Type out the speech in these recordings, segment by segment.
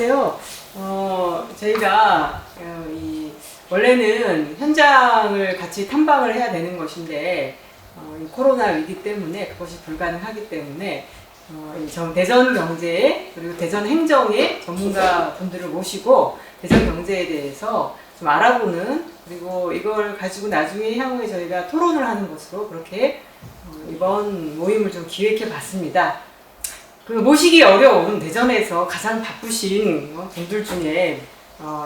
안녕하세요. 저희가 원래는 현장을 같이 탐방을 해야 되는 것인데 이 코로나 위기 때문에 그것이 불가능하기 때문에 대전 경제 그리고 대전 행정의 전문가 분들을 모시고 대전 경제에 대해서 좀 알아보는, 그리고 이걸 가지고 나중에 향후에 저희가 토론을 하는 것으로 그렇게 이번 모임을 좀 기획해 봤습니다. 그 모시기 어려운 대전에서 가장 바쁘신 분들 중에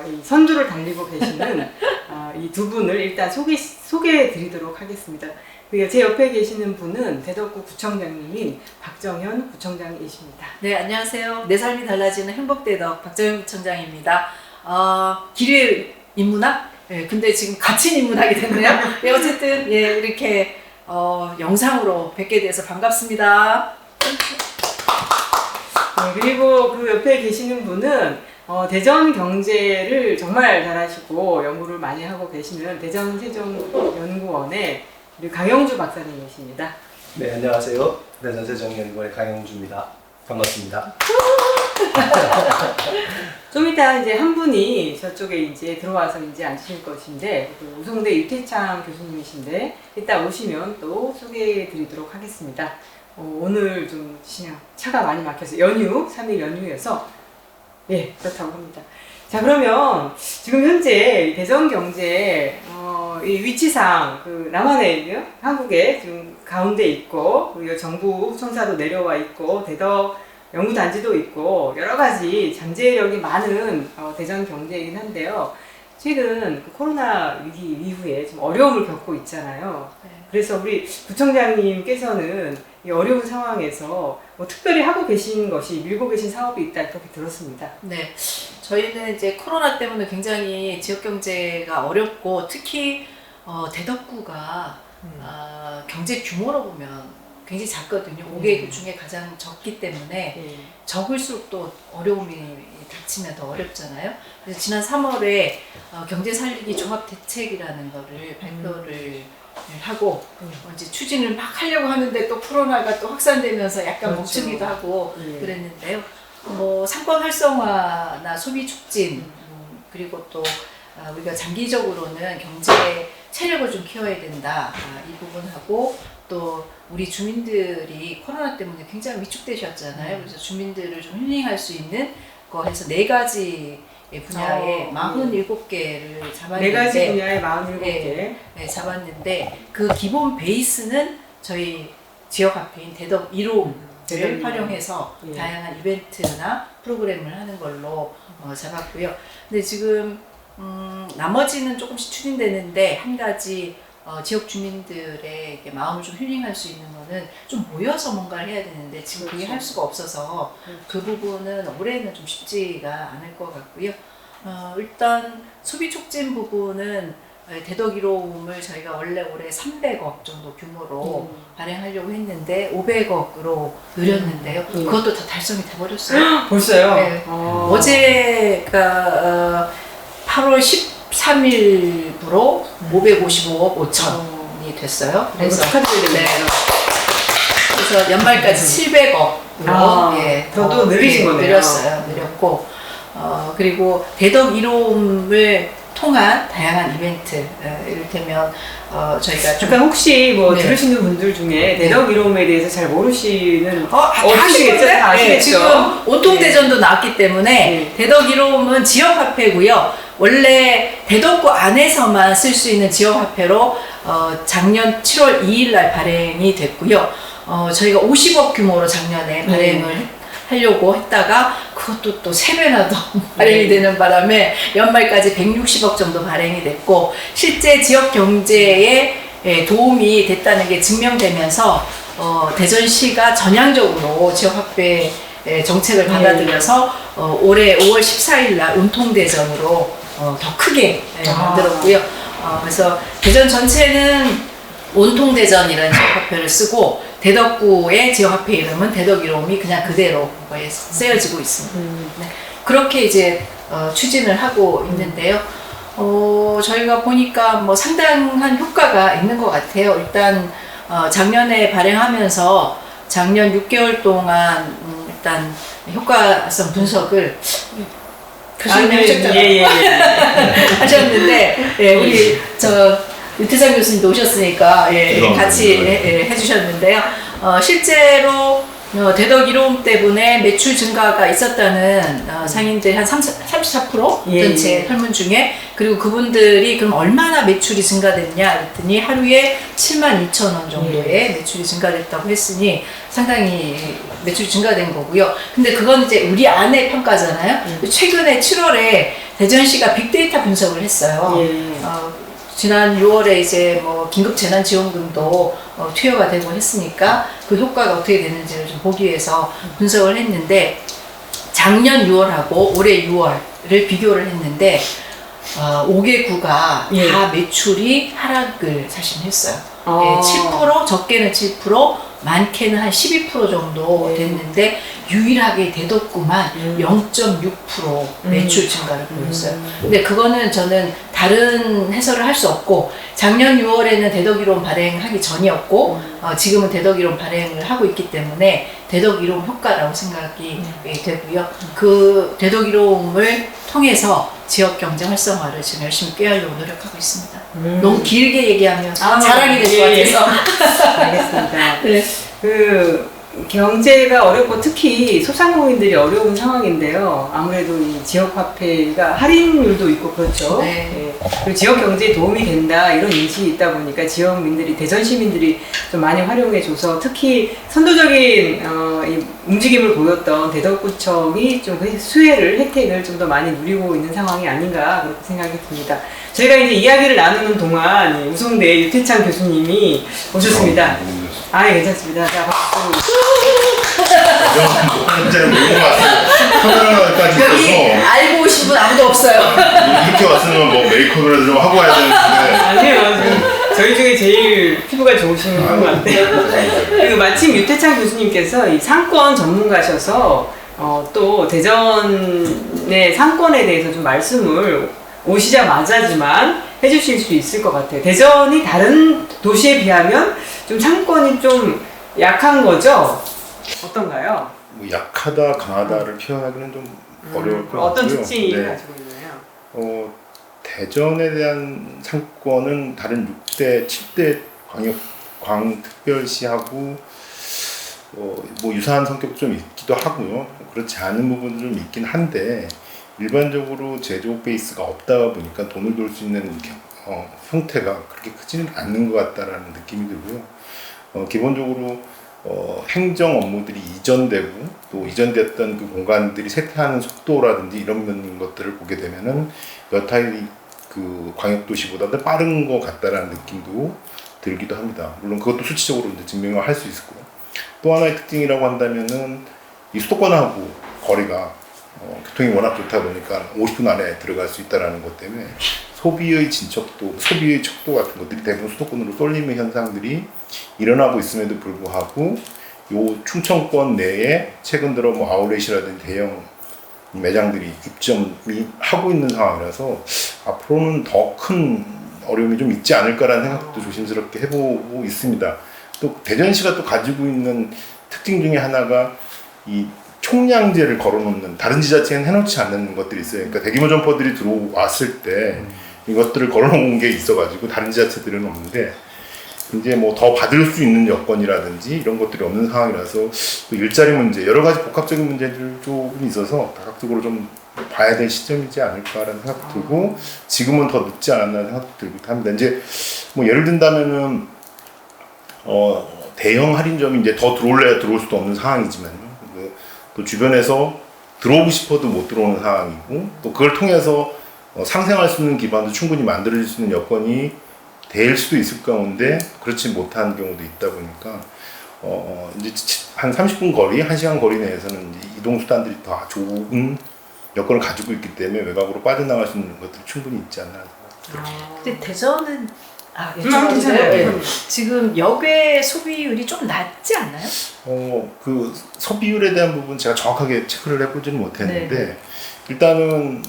이 선두를 달리고 계시는 이 두 분을 일단 소개해 드리도록 하겠습니다. 제 옆에 계시는 분은 대덕구 구청장님인 박정현 구청장이십니다. 네, 안녕하세요. 내 삶이 달라지는 행복대덕 박정현 구청장입니다. 기류의 인문학? 네, 근데 지금 갇힌 인문학이 됐네요. 네, 어쨌든 예, 이렇게 영상으로 뵙게 돼서 반갑습니다. 네, 그리고 그 옆에 계시는 분은 대전 경제를 정말 잘하시고 연구를 많이 하고 계시는 대전세종연구원의 강영주 박사님이십니다. 네, 안녕하세요. 대전세종연구원의 강영주입니다. 반갑습니다. 좀 이따 이제 한 분이 저쪽에 이제 들어와서 이제 앉으실 것인데, 우성대 유태창 교수님이신데 이따 오시면 또 소개해 드리도록 하겠습니다. 오늘 좀 차가 많이 막혀서 3일 연휴여서 예, 그렇다고 합니다. 자, 그러면 지금 현재 대전 경제 이 위치상 남한의 한국에 지금 가운데 있고, 그리고 정부 청사도 내려와 있고 대덕 연구단지도 있고 여러 가지 잠재력이 많은 대전 경제이긴 한데요. 최근 코로나 위기 이후에 좀 어려움을 겪고 있잖아요. 네. 그래서 우리 부청장님께서는 이 어려운 상황에서 특별히 하고 계신 것이, 밀고 계신 사업이 있다 그렇게 들었습니다. 네, 저희는 이제 코로나 때문에 굉장히 지역 경제가 어렵고 특히 대덕구가 경제 규모로 보면 굉장히 작거든요. 5개구 중에 가장 적기 때문에 적을수록 또 어려움이 닥치면 더 어렵잖아요. 그래서 지난 3월에 경제 살리기 종합 대책이라는 거를 발표를 하고 이제 추진을 막 하려고 하는데 또 코로나가 또 확산되면서 약간 그렇죠. 멈추기도 하고 그랬는데요. 상권 활성화나 소비 촉진, 그리고 또 우리가 장기적으로는 경제 체력을 좀 키워야 된다, 이 부분하고 또 우리 주민들이 코로나 때문에 굉장히 위축되셨잖아요. 그래서 주민들을 좀 힐링할 수 있는 거 해서 4가지 분야에 47개를 잡았는데, 4가지 분야에 47개 잡았는데 그 기본 베이스는 저희 지역화폐인 대덕 이로움을 활용해서 다양한 이벤트나 프로그램을 하는 걸로 잡았고요. 근데 지금 나머지는 조금씩 추진되는데, 한 가지 지역 주민들의 마음을 좀 힐링할 수 있는 거는 좀 모여서 뭔가를 해야 되는데 지금 그게 할 수가 없어서 그 부분은 올해는 좀 쉽지가 않을 것 같고요. 일단 소비 촉진 부분은 대덕 이로움을 저희가 원래 올해 300억 정도 규모로 발행하려고 했는데 500억으로 늘렸는데요. 그것도 다 달성이 돼버렸어요. 벌써요? 네. 어제가 8월 13일부로 555억 5천이 됐어요. 그래서 축하드립니다. 그래서 연말까지 700억으로 더 늘리신 거네요. 늘렸고, 그리고 대덕 이로움을 통한 다양한 이벤트, 이를테면 저희가 잠깐 혹시 들으시는 분들 중에 대덕 이로움에 대해서 잘 모르시는 아시겠죠? 다 아시겠죠? 지금 온통대전도 나왔기 때문에 대덕 이로움은 지역화폐고요. 원래 대덕구 안에서만 쓸 수 있는 지역화폐로 작년 7월 2일 날 발행이 됐고요. 저희가 50억 규모로 작년에 발행을 하려고 했다가 그것도 또 3배나 더 발행이 되는 바람에 연말까지 160억 정도 발행이 됐고, 실제 지역 경제에 도움이 됐다는 게 증명되면서 대전시가 전향적으로 지역화폐 정책을 받아들여서 올해 5월 14일 날 운통대전으로 더 크게 만들었고요. 그래서 대전 전체는 온통대전이라는 지역화폐를 쓰고 대덕구의 지역화폐 이름은 대덕 이로움이 그냥 그대로 쓰여지고 있습니다. 네. 그렇게 이제 추진을 하고 있는데요. 저희가 보니까 상당한 효과가 있는 것 같아요. 일단 작년에 발행하면서 작년 6개월 동안 일단 효과성 분석을 교수님이 하셨잖아요. 예. 하셨는데, 예, 우리 유태상 교수님도 오셨으니까, 예, 그럼, 같이 그럼. 해주셨는데요. 실제로 대덕 이로움 때문에 매출 증가가 있었다는 상인들 한 34% 예, 전체 예. 설문 중에, 그리고 그분들이 그럼 얼마나 매출이 증가됐냐 했더니 하루에 72,000원 정도의 매출이 증가됐다고 했으니 상당히 매출이 증가된 거고요. 근데 그건 이제 우리 안의 평가잖아요. 최근에 7월에 대전시가 빅데이터 분석을 했어요. 예. 지난 6월에 이제 뭐 긴급 재난 지원금도 투여가 되고 했으니까 그 효과가 어떻게 되는지를 좀 보기 위해서 분석을 했는데, 작년 6월하고 올해 6월을 비교를 했는데 5개 구가 예. 다 매출이 하락을 사실 했어요. 아. 7%, 적게는 7%, 많게는 한 12% 정도 됐는데 유일하게 대덕구만 0.6% 매출 증가를 보였어요. 근데 그거는 저는 다른 해설을 할 수 없고, 작년 6월에는 대덕 이로움 발행하기 전이었고 지금은 대덕 이로움 발행을 하고 있기 때문에 대덕 이로움 효과라고 생각이 되고요. 그 대덕 이로움을 통해서 지역 경제 활성화를 지금 열심히 꾀하려고 노력하고 있습니다. 너무 길게 얘기하면 자랑이 될 것 같아서. 알겠습니다. 네. 그 경제가 어렵고 특히 소상공인들이 어려운 상황인데요. 아무래도 이 지역 화폐가 할인율도 있고 그렇죠. 네. 예. 그리고 지역 경제에 도움이 된다 이런 인식이 있다 보니까 지역민들이, 대전 시민들이 좀 많이 활용해줘서 특히 선도적인 이 움직임을 보였던 대덕구청이 좀 그 수혜를, 혜택을 좀 더 많이 누리고 있는 상황이 아닌가 그렇게 생각이 듭니다. 저희가 이제 이야기를 나누는 동안 우송대 유태창 교수님이 오셨습니다. 예, 괜찮습니다. 자, 박수. 진짜 너무 왔어요. 카메라까지 여기 있어서 알고 오신 분 아무도 없어요. 이렇게 왔으면 뭐 메이크업이라도 좀 하고 와야 되는데. 아니에요. 저희 중에 제일 피부가 좋으신 분 같아요. 그리고 마침 유태창 교수님께서 이 상권 전문가셔서 또 대전의 상권에 대해서 좀 말씀을 오시자마자지만 해주실 수 있을 것 같아요. 대전이 다른 도시에 비하면 좀 상권이 좀 약한 거죠? 어떤가요? 뭐 약하다, 강하다를 표현하기는 좀 어려울 것 같고요. 어떤 특징이 네. 가지고 있나요? 대전에 대한 상권은 다른 6대, 7대 광특별시하고 뭐 유사한 성격도 좀 있기도 하고요. 그렇지 않은 부분도 좀 있긴 한데, 일반적으로 제조업 베이스가 없다 보니까 돈을 벌 수 있는 형태가 그렇게 크지는 않는 것 같다라는 느낌이 들고요. 기본적으로 행정 업무들이 이전되고 또 이전됐던 그 공간들이 쇠퇴하는 속도라든지 이런 것들을 보게 되면은 여타의 그 광역도시보다도 빠른 것 같다라는 느낌도 들기도 합니다. 물론 그것도 수치적으로 이제 증명을 할 수 있고, 또 하나의 특징이라고 한다면은 이 수도권하고 거리가 교통이 워낙 좋다 보니까 50분 안에 들어갈 수 있다는 것 때문에 소비의 진척도, 소비의 척도 같은 것들이 대부분 수도권으로 쏠리는 현상들이 일어나고 있음에도 불구하고 요 충청권 내에 최근 들어 뭐 아울렛이라든지 대형 매장들이 입점이 하고 있는 상황이라서 앞으로는 더 큰 어려움이 좀 있지 않을까라는 생각도 조심스럽게 해보고 있습니다. 또 대전시가 또 가지고 있는 특징 중에 하나가 이 총량제를 걸어놓는, 다른 지자체는 해놓지 않는 것들이 있어요. 그러니까 대규모 점포들이 들어왔을 때 이것들을 걸어놓은 게 있어가지고 다른 지자체들은 없는데, 이제 뭐 더 받을 수 있는 여건이라든지 이런 것들이 없는 상황이라서 또 일자리 문제, 여러 가지 복합적인 문제들 조금 있어서 다각적으로 좀 봐야 될 시점이지 않을까라는 생각도 들고, 지금은 더 늦지 않았나 생각도 들기도 합니다. 이제 뭐 예를 든다면은 대형 할인점이 이제 더 들어올래야 들어올 수도 없는 상황이지만요. 또 주변에서 들어오고 싶어도 못 들어오는 상황이고, 또 그걸 통해서 상생할 수 있는 기반도 충분히 만들어질 수 있는 여건이 될 수도 있을 가운데 그렇지 못한 경우도 있다 보니까 이제 한 30분 거리, 1시간 거리 내에서는 이제 이동 수단들이 더 좋은 여건을 가지고 있기 때문에 외곽으로 빠져나갈 수 있는 것들이 충분히 있지 않나 생각합니다. 근데 대전은 괜찮아요. 지금 역외 소비율이 좀 낮지 않나요? 그 소비율에 대한 부분 제가 정확하게 체크를 해보지는 못했는데, 네. 일단은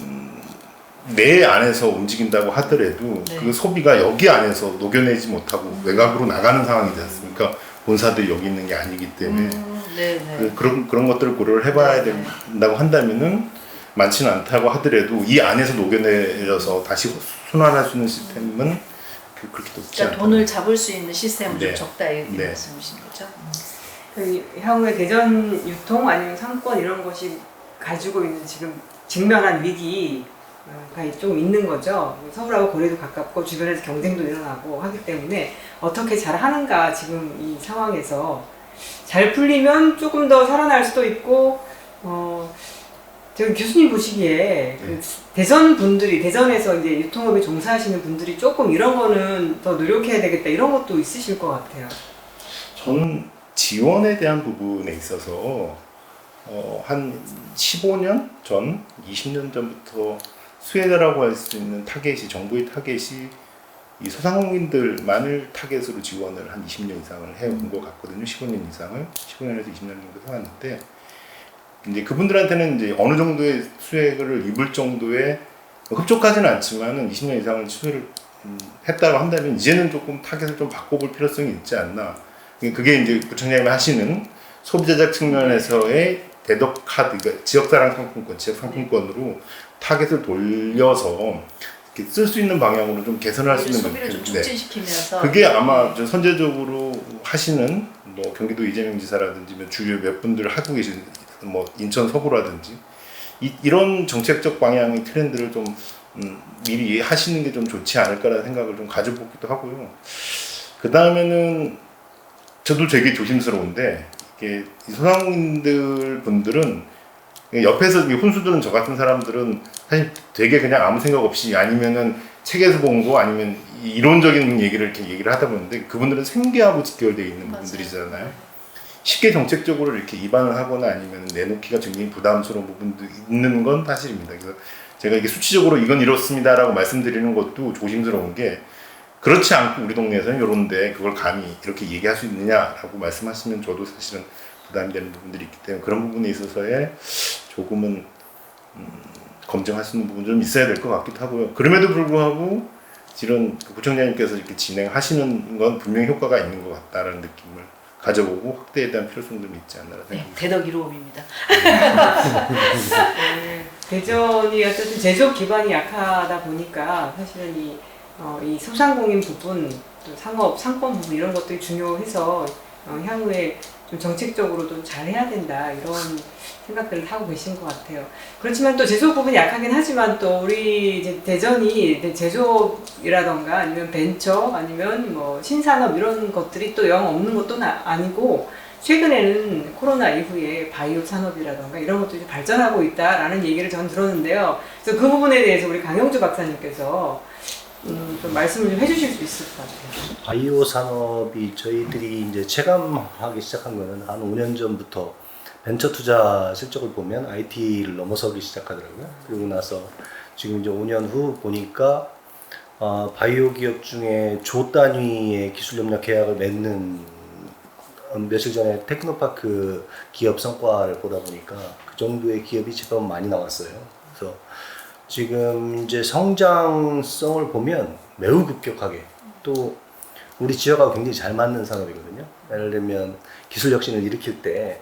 내 안에서 움직인다고 하더라도 네. 그 소비가 여기 안에서 녹여내지 못하고 외곽으로 나가는 상황이지 않습니까? 본사들이 여기 있는 게 아니기 때문에 네네. 그런 것들을 고려를 해봐야 된다고 한다면은 많지는 않다고 하더라도 이 안에서 녹여내려서 다시 순환할 수 있는 시스템은 그렇게 높지 그러니까 않다. 돈을 잡을 수 있는 시스템은 네. 좀 적다 이 네. 말씀이신 거죠? 향후에 대전 유통 아니면 상권 이런 것이 가지고 있는 지금 직면한 위기가 좀 있는 거죠. 서울하고 거리도 가깝고 주변에서 경쟁도 일어나고 하기 때문에 어떻게 잘 하는가 지금 이 상황에서 잘 풀리면 조금 더 살아날 수도 있고 저기 교수님 보시기에 그 대전 분들이 대전에서 이제 유통업에 종사하시는 분들이 조금 이런 거는 더 노력해야 되겠다 이런 것도 있으실 것 같아요. 저는 지원에 대한 부분에 있어서 한 15년 전, 20년 전부터 수혜자라고 할 수 있는 타겟이 정부의 타겟이 이 소상공인들만을 타겟으로 지원을 한 20년 이상을 해온 것 같거든요. 15년 이상을 15년에서 20년 정도 해왔는데 이제 그분들한테는 이제 어느 정도의 수혜를 입을 정도의 흡족하지는 않지만은 20년 이상을 수혜를 했다고 한다면 이제는 조금 타겟을 좀 바꿔볼 필요성이 있지 않나. 그게 이제 구청장님이 하시는 소비자적 측면에서의 대덕 카드, 그러니까 지역사랑 상품권, 지역 상품권으로 타겟을 돌려서 쓸 수 있는 방향으로 좀 개선할 수 있는 소비를 좀 촉진시키면서 그게 아마 좀 선제적으로 하시는 뭐 경기도 이재명 지사라든지 주요 몇 분들 하고 계신 뭐 인천 서구라든지 이런 정책적 방향의 트렌드를 좀 미리 하시는 게 좀 좋지 않을까라는 생각을 좀 가져보기도 하고요. 그 다음에는 저도 되게 조심스러운데 이게 소상공인들 분들은 옆에서 혼수들은 저 같은 사람들은 사실 되게 그냥 아무 생각 없이 아니면은 책에서 본 거 아니면 이론적인 얘기를 이렇게 얘기를 하다 보는데 그분들은 생계하고 직결되어 있는 부분들이잖아요. 쉽게 정책적으로 이렇게 입안을 하거나 아니면 내놓기가 굉장히 부담스러운 부분도 있는 건 사실입니다. 그래서 제가 이게 수치적으로 이건 이렇습니다라고 말씀드리는 것도 조심스러운 게 그렇지 않고 우리 동네에서는 이런데 그걸 감히 이렇게 얘기할 수 있느냐라고 말씀하시면 저도 사실은 부담이 되는 부분들이 있기 때문에 그런 부분에 있어서의 조금은 검증할 수 있는 부분 좀 있어야 될 것 같기도 하고요. 그럼에도 불구하고 이런 구청장님께서 이렇게 진행하시는 건 분명히 효과가 있는 것 같다라는 느낌을 가져보고 확대에 대한 필요성도 있지 않나라는 생각입니다. 대덕 1호업입니다. 대전이 어쨌든 제조업 기반이 약하다 보니까 사실은 이 소상공인 부분, 또 상업, 상권 부분 이런 것들이 중요해서 향후에 좀 정책적으로도 잘 해야 된다 이런 생각들을 하고 계신 것 같아요. 그렇지만 또 제조업 부분이 약하긴 하지만 또 우리 이제 대전이 제조업이라던가 아니면 벤처 아니면 뭐 신산업 이런 것들이 또 영 없는 것도 아니고 최근에는 코로나 이후에 바이오 산업이라던가 이런 것들이 발전하고 있다라는 얘기를 전 들었는데요. 그래서 그 부분에 대해서 우리 강영주 박사님께서 좀 말씀을 좀 해주실 수 있을 것 같아요. 바이오 산업이 저희들이 이제 체감하기 시작한 거는 한 5년 전부터 벤처 투자 실적을 보면 IT를 넘어서기 시작하더라고요. 그리고 나서 지금 이제 5년 후 보니까 바이오 기업 중에 조 단위의 기술 협력 계약을 맺는 며칠 전에 테크노파크 기업 성과를 보다 보니까 그 정도의 기업이 제법 많이 나왔어요. 그래서 지금 이제 성장성을 보면 매우 급격하게 또 우리 지역하고 굉장히 잘 맞는 산업이거든요. 예를 들면 기술 혁신을 일으킬 때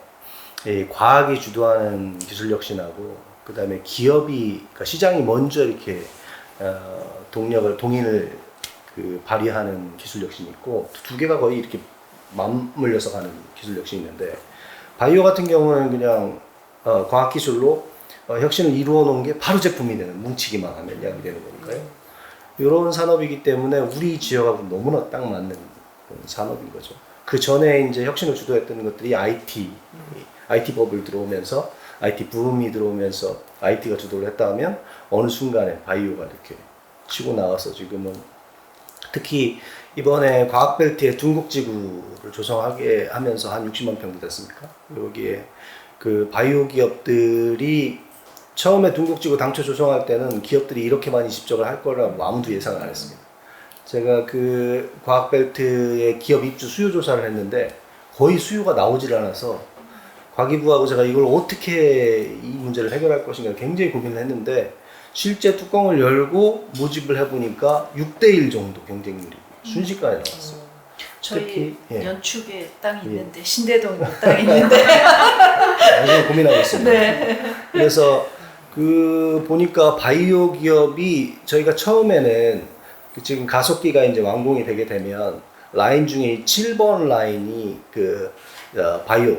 과학이 주도하는 기술 혁신하고 그 다음에 기업이 그러니까 시장이 먼저 이렇게 동인을 발휘하는 기술 혁신이 있고 두 개가 거의 이렇게 맞물려서 가는 기술 혁신이 있는데 바이오 같은 경우는 그냥 과학 기술로 혁신을 이루어 놓은 게 바로 제품이 되는 뭉치기만 하면 약이 되는 거니까요. 이런 산업이기 때문에 우리 지역하고 너무나 딱 맞는 산업인 거죠. 그 전에 이제 혁신을 주도했던 것들이 IT 법을 들어오면서 IT 붐이 들어오면서 IT가 주도를 했다 하면 어느 순간에 바이오가 이렇게 치고 나와서 지금은 특히 이번에 과학벨트에 둥국지구를 조성하게 하면서 한 60만 평도 됐습니까? 여기에 그 바이오 기업들이 처음에 둥국지구 당초 조성할 때는 기업들이 이렇게 많이 집적을 할 거라고 아무도 예상을 안 했습니다. 제가 그 과학벨트의 기업 입주 수요 조사를 했는데 거의 수요가 나오질 않아서 과기부하고 제가 이걸 어떻게 이 문제를 해결할 것인가 굉장히 고민을 했는데 실제 뚜껑을 열고 모집을 해보니까 6대1 정도 경쟁률이 순식간에 나왔어요. 저희 특히, 연축에 땅이 있는데 신대동에 땅이 있는데 나중에 고민하고 있습니다. 네. 그래서 보니까 바이오 기업이 저희가 처음에는 지금 가속기가 이제 완공이 되게 되면 라인 중에 7번 라인이 바이오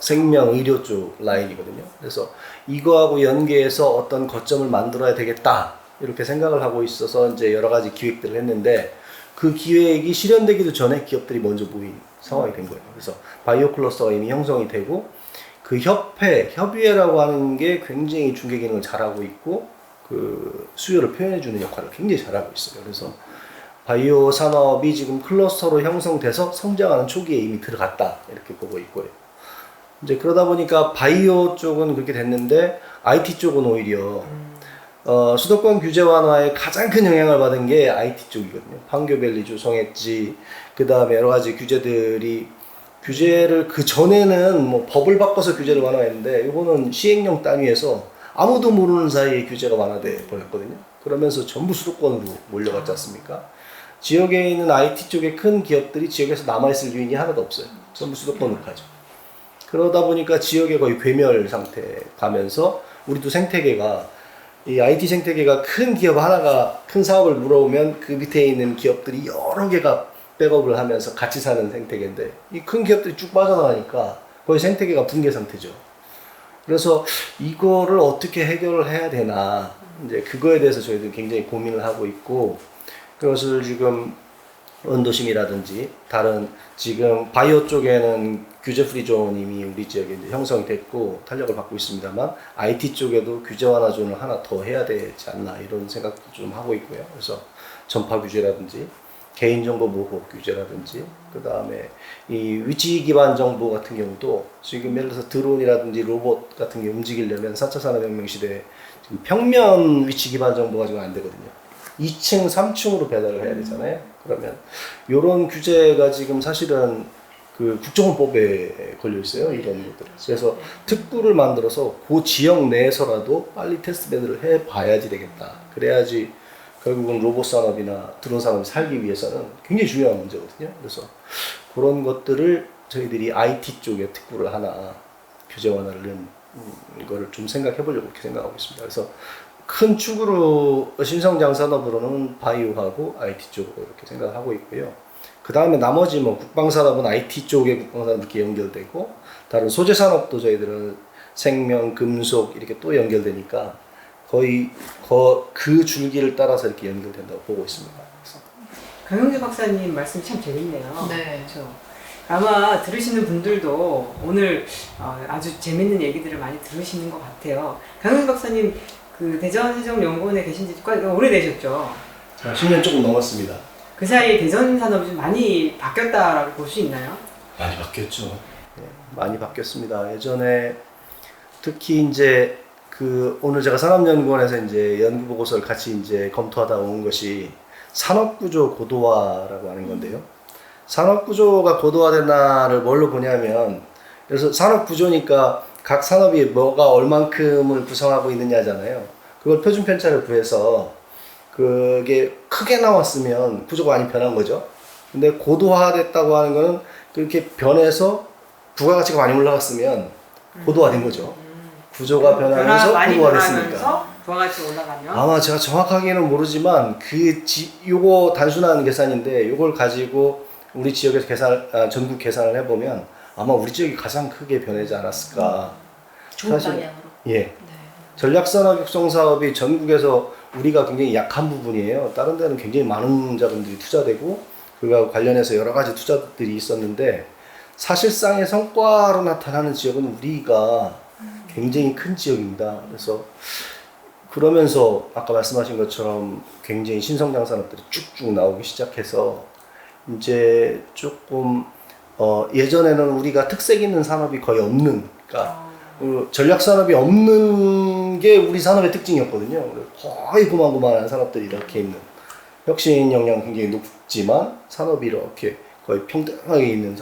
생명 의료 쪽 라인이거든요. 그래서 이거하고 연계해서 어떤 거점을 만들어야 되겠다 이렇게 생각을 하고 있어서 이제 여러 가지 기획들을 했는데 그 기획이 실현되기도 전에 기업들이 먼저 모인 상황이 된 거예요. 그래서 바이오 클러스터가 이미 형성이 되고 그 협의회라고 하는 게 굉장히 중개 기능을 잘하고 있고 그 수요를 표현해주는 역할을 굉장히 잘하고 있어요. 그래서 바이오 산업이 지금 클러스터로 형성돼서 성장하는 초기에 이미 들어갔다 이렇게 보고 있고요. 이제 그러다 보니까 바이오 쪽은 그렇게 됐는데 IT 쪽은 오히려 수도권 규제 완화에 가장 큰 영향을 받은 게 IT 쪽이거든요. 판교밸리주, 성엣지, 그 다음에 여러 가지 규제를 그 전에는 뭐 법을 바꿔서 규제를 완화했는데 이거는 시행령 단위에서 아무도 모르는 사이에 규제가 완화돼 버렸거든요. 그러면서 전부 수도권으로 몰려갔지 않습니까? 지역에 있는 IT 쪽의 큰 기업들이 지역에서 남아있을 유인이 하나도 없어요. 전부 수도권으로 가죠. 그러다 보니까 지역에 거의 괴멸 상태 가면서 우리도 생태계가 이 IT 생태계가 큰 기업 하나가 큰 사업을 물어오면 그 밑에 있는 기업들이 여러 개가 백업을 하면서 같이 사는 생태계인데 이 큰 기업들이 쭉 빠져나가니까 거의 생태계가 붕괴 상태죠. 그래서 이거를 어떻게 해결을 해야 되나 이제 그거에 대해서 저희도 굉장히 고민을 하고 있고 그것을 지금 원도심이라든지 다른 지금 바이오 쪽에는 규제 프리 존이 이미 우리 지역에 이제 형성이 됐고 탄력을 받고 있습니다만 IT 쪽에도 규제 완화 존을 하나 더 해야 되지 않나 이런 생각도 좀 하고 있고요. 그래서 전파 규제라든지 개인정보 보호 규제라든지 그 다음에 이 위치 기반 정보 같은 경우도 지금 예를 들어서 드론이라든지 로봇 같은 게 움직이려면 4차 산업혁명 시대에 지금 평면 위치 기반 정보가 지금 안 되거든요. 2층, 3층으로 배달을 해야 되잖아요. 그러면 이런 규제가 지금 사실은 그 국정원법에 걸려 있어요. 이런 것들. 그래서 특구를 만들어서 그 지역 내에서라도 빨리 테스트 배드를 해봐야지 되겠다. 그래야지 결국은 로봇 산업이나 드론 산업이 살기 위해서는 굉장히 중요한 문제거든요. 그래서 그런 것들을 저희들이 IT 쪽에 특구를 하나 규제 완화를 넣은 거를 좀 생각해 보려고 이렇게 생각하고 있습니다. 그래서 큰 축으로 신성장 산업으로는 바이오하고 IT 쪽으로 이렇게 생각하고 있고요. 그 다음에 나머지 뭐 국방산업은 IT 쪽에 국방산업 이렇게 연결되고 다른 소재 산업도 저희들은 생명, 금속 이렇게 또 연결되니까 거의 그 줄기를 따라서 이렇게 연결된다고 보고 있습니다. 강영재 박사님 말씀 참 재밌네요. 네. 그렇죠. 아마 들으시는 분들도 오늘 아주 재밌는 얘기들을 많이 들으시는 것 같아요. 강영재 박사님 그 대전해적연구원에 계신 지 꽤 오래되셨죠? 10년 조금 넘었습니다. 그 사이에 대전 산업이 좀 많이 바뀌었다라고 볼 수 있나요? 많이 바뀌었죠. 네, 많이 바뀌었습니다. 예전에 특히 이제 오늘 제가 산업연구원에서 이제 연구 보고서를 같이 이제 검토하다 온 것이 산업구조 고도화라고 하는 건데요. 산업구조가 고도화된다를 뭘로 보냐면, 그래서 산업구조니까 각 산업이 뭐가 얼만큼을 구성하고 있느냐잖아요. 그걸 표준 편차를 구해서 그게 크게 나왔으면 구조가 많이 변한 거죠. 근데 고도화됐다고 하는 거는 그렇게 변해서 부가가치가 많이 올라갔으면 고도화된 거죠. 구조가 변하면서 고도화됐으니까. 부가가치 올라가면 아마 제가 정확하게는 모르지만 요거 단순한 계산인데 요걸 가지고 우리 지역에서 전국 계산을 해보면 아마 우리 지역이 가장 크게 변하지 않았을까. 좋은 방향으로. 예. 네. 전략산업 육성 사업이 전국에서 우리가 굉장히 약한 부분이에요. 다른 데는 굉장히 많은 자금들이 투자되고 그와 관련해서 여러 가지 투자들이 있었는데 사실상의 성과로 나타나는 지역은 우리가 굉장히 큰 지역입니다. 그래서 그러면서 아까 말씀하신 것처럼 굉장히 신성장 산업들이 쭉쭉 나오기 시작해서 이제 조금 예전에는 우리가 특색 있는 산업이 거의 없는, 그러니까 전략 산업이 없는 게 우리 산업의 특징이었거든요. 거의 고만고만한 산업들이 이렇게 있는, 혁신 역량 굉장히 높지만 산업이 이렇게 거의 평등하게 있는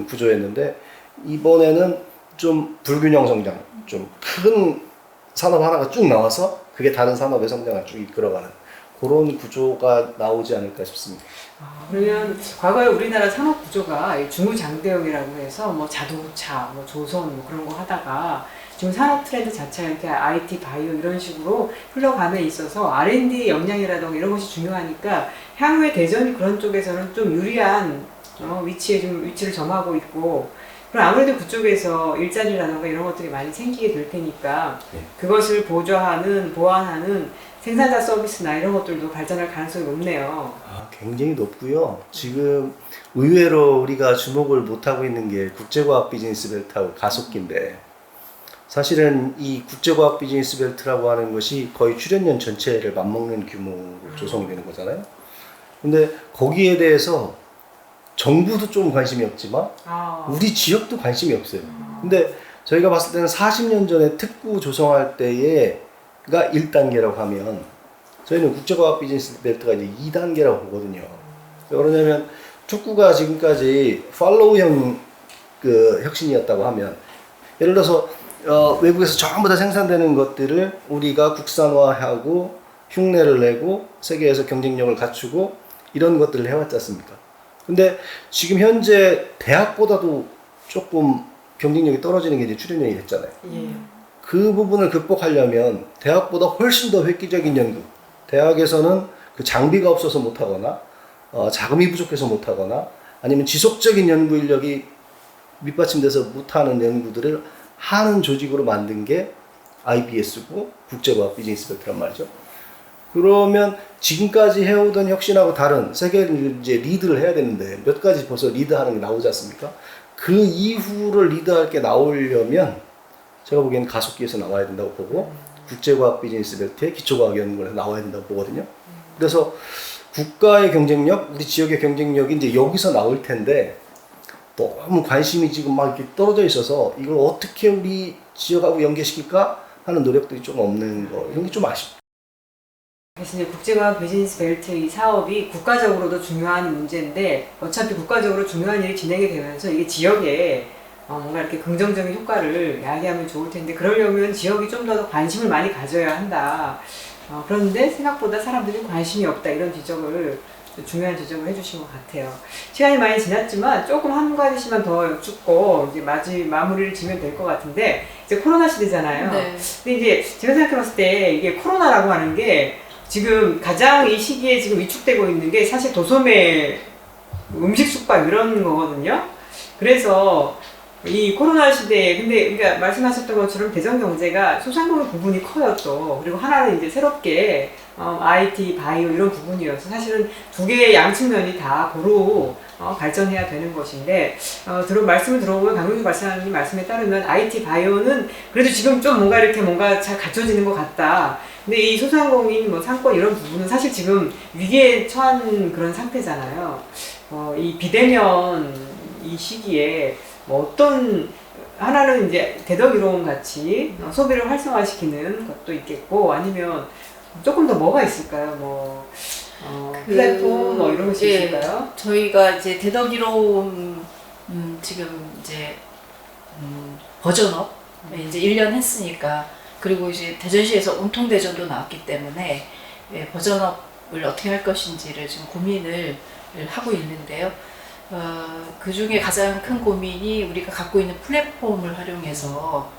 구조였는데 이번에는 좀 불균형 성장, 좀 큰 산업 하나가 쭉 나와서 그게 다른 산업의 성장을 쭉 이끌어가는 그런 구조가 나오지 않을까 싶습니다. 그러면 과거에 우리나라 산업 구조가 중구장대형이라고 해서 뭐 자동차, 뭐 조선 뭐 그런 거 하다가 지금 산업 트렌드 자체가 이렇게 IT, 바이오 이런 식으로 흘러감에 있어서 R&D 역량이라던가 이런 것이 중요하니까 향후에 대전이 그런 쪽에서는 좀 유리한 위치를 점하고 있고, 그럼 아무래도 그쪽에서 일자리라던가 이런 것들이 많이 생기게 될 테니까 그것을 보완하는 생산자 서비스나 이런 것들도 발전할 가능성이 높네요. 굉장히 높고요. 지금 의외로 우리가 주목을 못하고 있는 게 국제과학 비즈니스 벨트하고 가속기인데, 사실은 이 국제과학 비즈니스 벨트라고 하는 것이 거의 출연연 전체를 맞먹는 규모로 조성이 되는 거잖아요. 근데 거기에 대해서 정부도 좀 관심이 없지만 우리 지역도 관심이 없어요. 근데 저희가 봤을 때는 40년 전에 특구 조성할 때가 1단계라고 하면 저희는 국제과학 비즈니스 벨트가 이제 2단계라고 보거든요. 왜 그러냐면 특구가 지금까지 팔로우형 그 혁신이었다고 하면, 예를 들어서 외국에서 전부 다 생산되는 것들을 우리가 국산화하고 흉내를 내고 세계에서 경쟁력을 갖추고 이런 것들을 해왔지 않습니까? 근데 지금 현재 대학보다도 조금 경쟁력이 떨어지는 게 이제 출연연이 됐잖아요. 그 부분을 극복하려면 대학보다 훨씬 더 획기적인 연구, 대학에서는 그 장비가 없어서 못하거나 자금이 부족해서 못하거나 아니면 지속적인 연구 인력이 밑받침돼서 못하는 연구들을 하는 조직으로 만든 게 IBS고 국제과학 비즈니스 벨트란 말이죠. 그러면 지금까지 해오던 혁신하고 다른 세계를 이제 리드를 해야 되는데 몇 가지 벌써 리드하는 게 나오지 않습니까? 그 이후를 리드할 게 나오려면 제가 보기에는 가속기에서 나와야 된다고 보고 국제과학 비즈니스 벨트에 기초과학 연구에서 나와야 된다고 보거든요. 그래서 국가의 경쟁력, 우리 지역의 경쟁력이 이제 여기서 나올 텐데 너무 관심이 지금 막 이렇게 떨어져 있어서 이걸 어떻게 우리 지역하고 연계시킬까 하는 노력들이 좀 없는 거, 이런 게 좀 아쉽다. 그래서 이제 국제과학 비즈니스 벨트 이 사업이 국가적으로도 중요한 문제인데, 어차피 국가적으로 중요한 일이 진행이 되면서 이게 지역에 뭔가 이렇게 긍정적인 효과를 야기하면 좋을 텐데, 그러려면 지역이 좀 더 관심을 많이 가져야 한다. 그런데 생각보다 사람들이 관심이 없다, 이런 지적을, 중요한 지적을 해주신 것 같아요. 시간이 많이 지났지만 조금 한 가지씩만 더 여쭙고 이제 마무리를 지면 될 것 같은데, 이제 코로나 시대잖아요. 네. 근데 이제 제가 생각해봤을 때 이게 코로나라고 하는 게 지금 가장 이 시기에 지금 위축되고 있는 게 사실 도소매, 음식 숙박 이런 거거든요. 그래서 이 코로나 시대에, 근데 그러니까 말씀하셨던 것처럼 대전 경제가 소상공인 부분이 커요 또. 그리고 하나는 이제 새롭게 IT, 바이오 이런 부분이어서 사실은 두 개의 양측면이 다 고루 발전해야 되는 것인데, 말씀을 들어보면 강용수 박사님 말씀에 따르면 IT, 바이오는 그래도 지금 좀 뭔가 잘 갖춰지는 것 같다. 근데 이 소상공인, 상권 이런 부분은 사실 지금 위기에 처한 그런 상태잖아요. 이 비대면 이 시기에 어떤, 하나는 이제 대덕이로움 같이 소비를 활성화시키는 것도 있겠고, 아니면 조금 더 뭐가 있을까요? 플랫폼 이런 것이 있을까요? 저희가 이제 대덕이로움 지금 이제 버전업 이제 1년 했으니까, 그리고 이제 대전시에서 온통대전도 나왔기 때문에 버전업을 어떻게 할 것인지를 지금 고민을 하고 있는데요. 그 중에 가장 큰 고민이 우리가 갖고 있는 플랫폼을 활용해서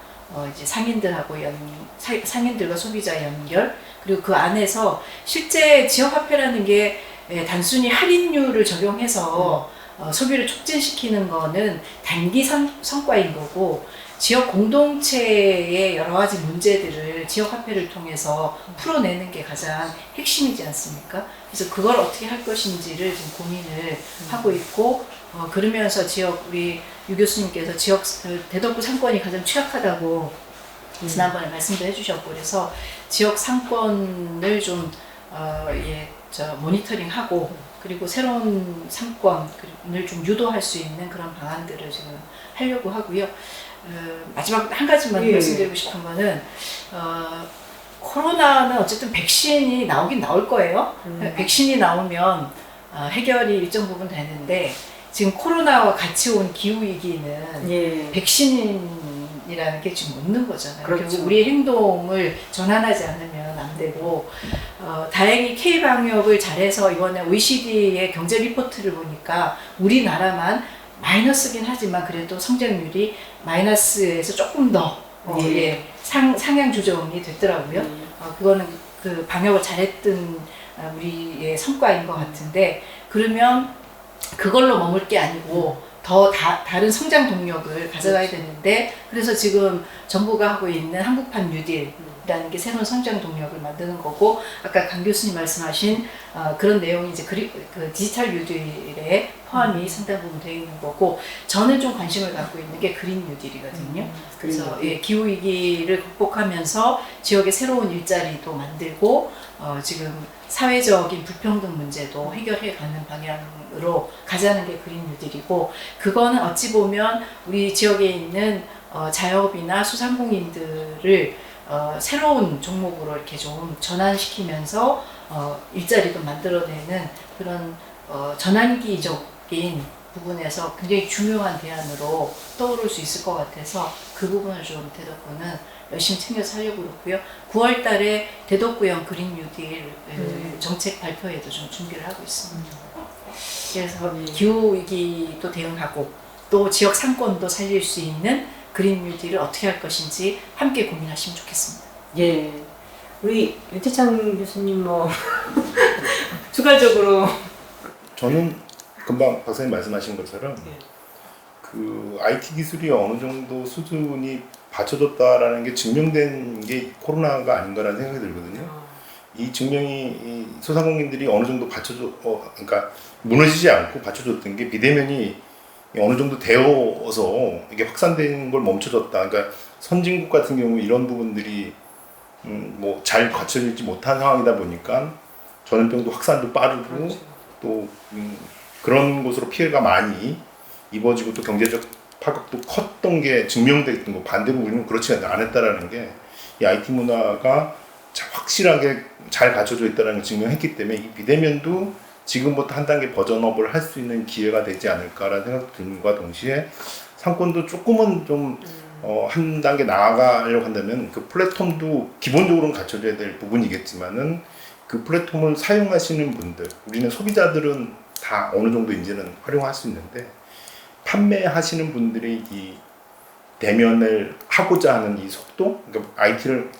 이제 상인들과 소비자 연결, 그리고 그 안에서 실제 지역화폐라는 게 단순히 할인율을 적용해서 소비를 촉진시키는 거는 단기 성과인 거고, 지역 공동체의 여러 가지 문제들을 지역화폐를 통해서 풀어내는 게 가장 핵심이지 않습니까? 그래서 그걸 어떻게 할 것인지를 지금 고민을 하고 있고, 그러면서 우리 유 교수님께서 대덕구 상권이 가장 취약하다고 지난번에 말씀도 해주셨고, 그래서 지역 상권을 좀 모니터링하고, 그리고 새로운 상권을 좀 유도할 수 있는 그런 방안들을 지금 하려고 하고요. 마지막 한 가지만 말씀드리고 싶은 거는, 코로나는 어쨌든 백신이 나오긴 나올 거예요. 백신이 나오면 해결이 일정 부분 되는데, 지금 코로나와 같이 온 기후위기는 백신이라는 게 지금 없는 거잖아요. 그렇죠. 결국 우리의 행동을 전환하지 않으면 안 되고, 다행히 K방역을 잘해서 이번에 OECD의 경제 리포트를 보니까 우리나라만 마이너스긴 하지만 그래도 성장률이 마이너스에서 조금 더 예, 상향 조정이 됐더라고요. 그거는 그 방역을 잘했던 우리의 성과인 것 같은데, 그러면 그걸로 머물 게 아니고 더 다른 성장 동력을 가져가야 되는데, 그래서 지금 정부가 하고 있는 한국판 뉴딜이라는 게 새로운 성장 동력을 만드는 거고, 아까 강 교수님 말씀하신 그런 내용이 이제 그 디지털 뉴딜에 포함이 상당 부분 되어 있는 거고, 저는 좀 관심을 갖고 있는 게 그린 뉴딜이거든요. 그래서 예, 기후 위기를 극복하면서 지역의 새로운 일자리도 만들고 지금 사회적인 불평등 문제도 해결해 가는 방향으로 가자는 게 그린 뉴딜이고, 그거는 어찌 보면 우리 지역에 있는 자영업이나 소상공인들을 새로운 종목으로 이렇게 좀 전환시키면서 일자리도 만들어내는 그런 전환기적인 부분에서 굉장히 중요한 대안으로 떠오를 수 있을 것 같아서 그 부분을 좀 대덕구는 열심히 챙겨서 하려고 그렇고요. 9월 달에 대덕구형 그린 뉴딜 정책 발표회도 좀 준비를 하고 있습니다. 그래서 기후위기도 대응하고 또 지역 상권도 살릴 수 있는 그린 뉴딜을 어떻게 할 것인지 함께 고민하시면 좋겠습니다. 예. 우리 윤태창 교수님 뭐 추가적으로 저는 금방 박사님 말씀하신 것처럼 그 IT 기술이 어느 정도 수준이 받쳐졌다라는 게 증명된 게 코로나가 아닌가라는 생각이 들거든요. 이 증명이 이 소상공인들이 어느 정도 그러니까 무너지지 않고 받쳐줬던 게 비대면이 어느 정도 되어서 이게 확산되는 걸 멈춰줬다. 그러니까 선진국 같은 경우 이런 부분들이 뭐 잘 갖춰지지 못한 상황이다 보니까 전염병도 확산도 빠르고 또 그런 곳으로 피해가 많이 입어지고 또 경제적 파급도 컸던 게 증명됐던 거, 반대로 우리는 그렇지 않았다라는 게 이 IT 문화가 확실하게 잘 갖춰져 있다는 걸 증명했기 때문에 이 비대면도 지금부터 한 단계 버전업을 할 수 있는 기회가 되지 않을까라는 생각도 든과 동시에 상권도 조금은 좀 한 단계 나아가려고 한다면 그 플랫폼도 기본적으로는 갖춰져야 될 부분이겠지만은 그 플랫폼을 사용하시는 분들, 우리는 소비자들은 다 어느 정도 이제는 활용할 수 있는데 판매하시는 분들이 이 대면을 하고자 하는 이 속도, 그러니까 IT를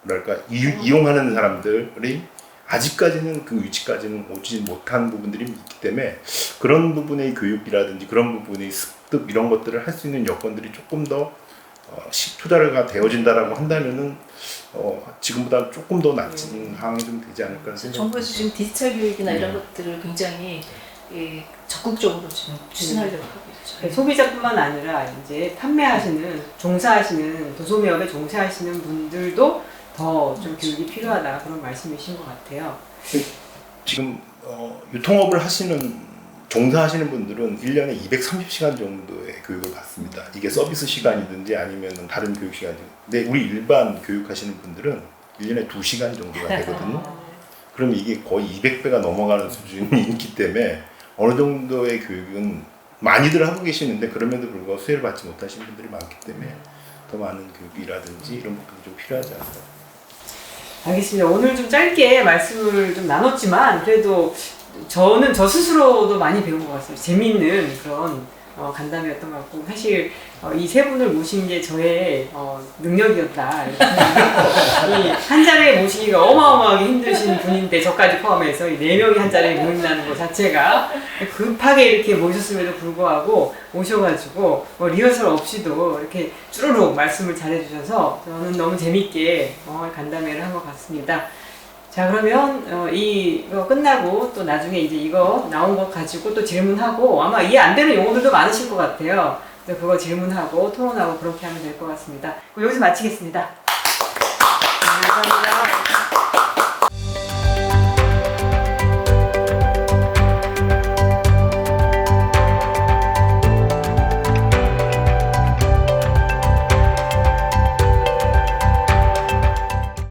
뭐랄까 이용하는 사람들이 아직까지는 그 위치까지는 오지 못한 부분들이 있기 때문에 그런 부분의 교육이라든지 그런 부분의 습득 이런 것들을 할 수 있는 여건들이 조금 더 투자가 되어진다라고 한다면은 지금보다 조금 더 낮은 상황이 좀 되지 않을까 생각합니다. 정부에서 지금 디지털 교육이나 이런 것들을 굉장히 적극적으로 지금 추진하려고 하고 있죠. 소비자뿐만 아니라 이제 판매하시는, 종사하시는, 도소매업에 종사하시는 분들도 더 좀 교육이 필요하다 그런 말씀이신 것 같아요. 지금 유통업을 종사하시는 분들은 1년에 230시간 정도의 교육을 받습니다. 이게 서비스 시간이든지 아니면 다른 교육 시간이든지. 근데 우리 일반 교육하시는 분들은 1년에 2시간 정도가 되거든요. 그러면 이게 거의 200배가 넘어가는 수준이 있기 때문에 어느 정도의 교육은 많이들 하고 계시는데 그럼에도 불구하고 수혜를 받지 못하시는 분들이 많기 때문에 더 많은 교육이라든지 이런 것들이 좀 필요하지 않을까. 알겠습니다. 오늘 좀 짧게 말씀을 좀 나눴지만 그래도 저는 저 스스로도 많이 배운 것 같습니다. 재미있는 그런 간담회였던 것 같고 사실 이 세 분을 모신 게 저의 능력이었다. 이 한 자리에 모시기가 어마어마하게 힘드신 분인데 저까지 포함해서 이 4명이 한 자리에 모인다는 것 자체가 급하게 이렇게 모셨음에도 불구하고 오셔가지고 리허설 없이도 이렇게 쭈루룩 말씀을 잘해주셔서 저는 너무 재밌게 간담회를 한 것 같습니다. 자, 그러면 이거 끝나고 또 나중에 이제 이거 나온 거 가지고 또 질문하고 아마 이해 안 되는 용어들도 많으실 것 같아요. 그래서 그거 질문하고 토론하고 그렇게 하면 될 것 같습니다. 여기서 마치겠습니다. 감사합니다.